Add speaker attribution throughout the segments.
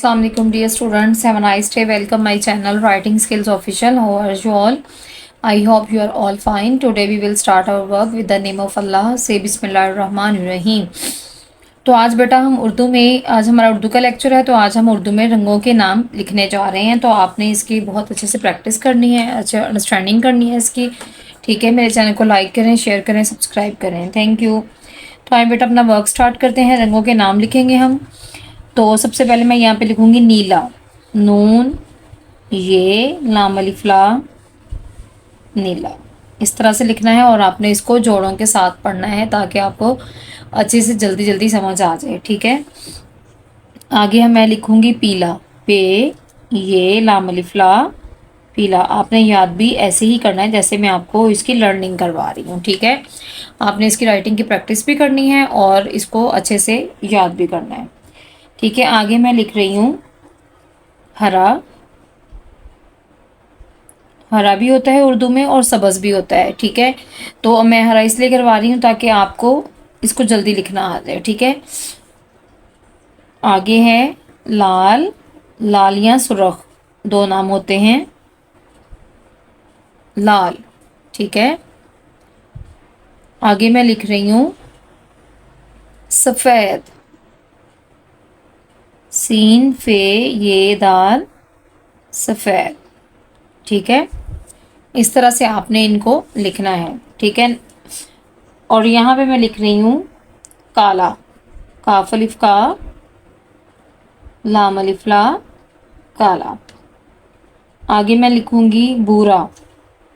Speaker 1: Assalamu alaikum dear students, have a nice day. Welcome my channel Writing Skills Official. How are you all? I hope you are all fine. Today we will start our work with the name of Allah. Say Bismillahirrahmanirrahim. तो आज बेटा हम उर्दू में, आज हमारा उर्दू का lecture है, तो आज हम उर्दू में रंगों के नाम लिखने जा रहे हैं। तो आपने इसकी बहुत अच्छे से प्रैक्टिस करनी है, अच्छे अंडरस्टैंडिंग करनी है इसकी। ठीक है, मेरे चैनल को लाइक करें, शेयर करें, सब्सक्राइब करें। Thank you. तो आइए बेटा अपना वर्क स्टार्ट करते हैं। रंगों के नाम लिखेंगे हम। तो सबसे पहले मैं यहाँ पे लिखूँगी नीला, नून ये लाम अलिफ ला, नीला। इस तरह से लिखना है और आपने इसको जोड़ों के साथ पढ़ना है ताकि आपको अच्छे से जल्दी जल्दी समझ आ जाए। ठीक है, आगे मैं लिखूँगी पीला, पे ये लाम अलिफ ला, पीला। आपने याद भी ऐसे ही करना है जैसे मैं आपको इसकी लर्निंग करवा रही हूँ। ठीक है, आपने इसकी राइटिंग की प्रैक्टिस भी करनी है और इसको अच्छे से याद भी करना है। ठीक है, आगे मैं लिख रही हूँ हरा। हरा भी होता है उर्दू में और सब्ज़ भी होता है। ठीक है, तो मैं हरा इसलिए करवा रही हूँ ताकि आपको इसको जल्दी लिखना आ जाए। ठीक है, आगे है लाल। लाल या सुर्ख दो नाम होते हैं, लाल। ठीक है, आगे मैं लिख रही हूँ सफ़ेद, सीन फे ये दाल, सफ़ेद। ठीक है, इस तरह से आपने इनको लिखना है। ठीक है, और यहाँ पे मैं लिख रही हूँ काला, काफ अलिफ का, लाम अलिफ ला, काला। आगे मैं लिखूँगी भूरा,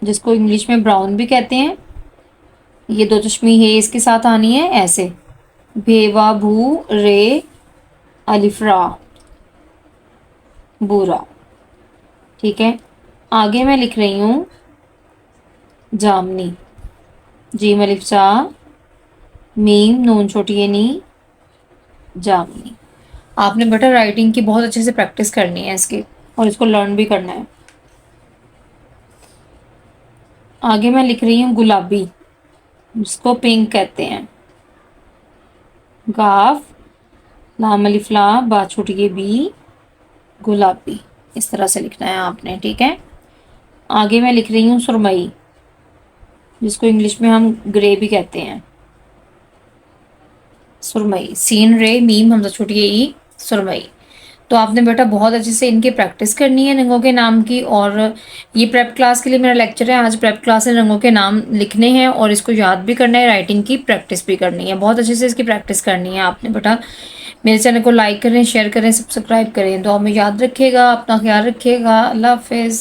Speaker 1: जिसको इंग्लिश में ब्राउन भी कहते हैं। ये दो चश्मी है इसके साथ आनी है ऐसे, भेवा भू रे अलिफ्रा, भूरा। ठीक है, आगे मैं लिख रही हूँ जामनी, जीम अलिफ जा, मीम नून छोटी ए नी, जामनी। आपने बेटा राइटिंग की बहुत अच्छे से प्रैक्टिस करनी है इसकी और इसको लर्न भी करना है। आगे मैं लिख रही हूँ गुलाबी, जिसको पिंक कहते हैं, गाफ लाम अलिफ ला, बा छोटी ए बी, गुलाबी। इस तरह से लिखना है आपने। ठीक है, आगे मैं लिख रही हूँ सुरमई, जिसको इंग्लिश में हम ग्रे भी कहते हैं, सुरमई, सीन रे मीम हमजा छोटी ई, सुरमई। तो आपने बेटा बहुत अच्छे से इनकी प्रैक्टिस करनी है रंगों के नाम की। और ये प्रेप क्लास के लिए मेरा लेक्चर है। आज प्रेप क्लास में रंगों के नाम लिखने हैं और इसको याद भी करना है, राइटिंग की प्रैक्टिस भी करनी है। बहुत अच्छे से इसकी प्रैक्टिस करनी है आपने बेटा। मेरे चैनल को लाइक करें, शेयर करें, सब्सक्राइब करें। दुआ में याद रखिएगा, अपना ख्याल रखिएगा। अल्लाह हाफिज़।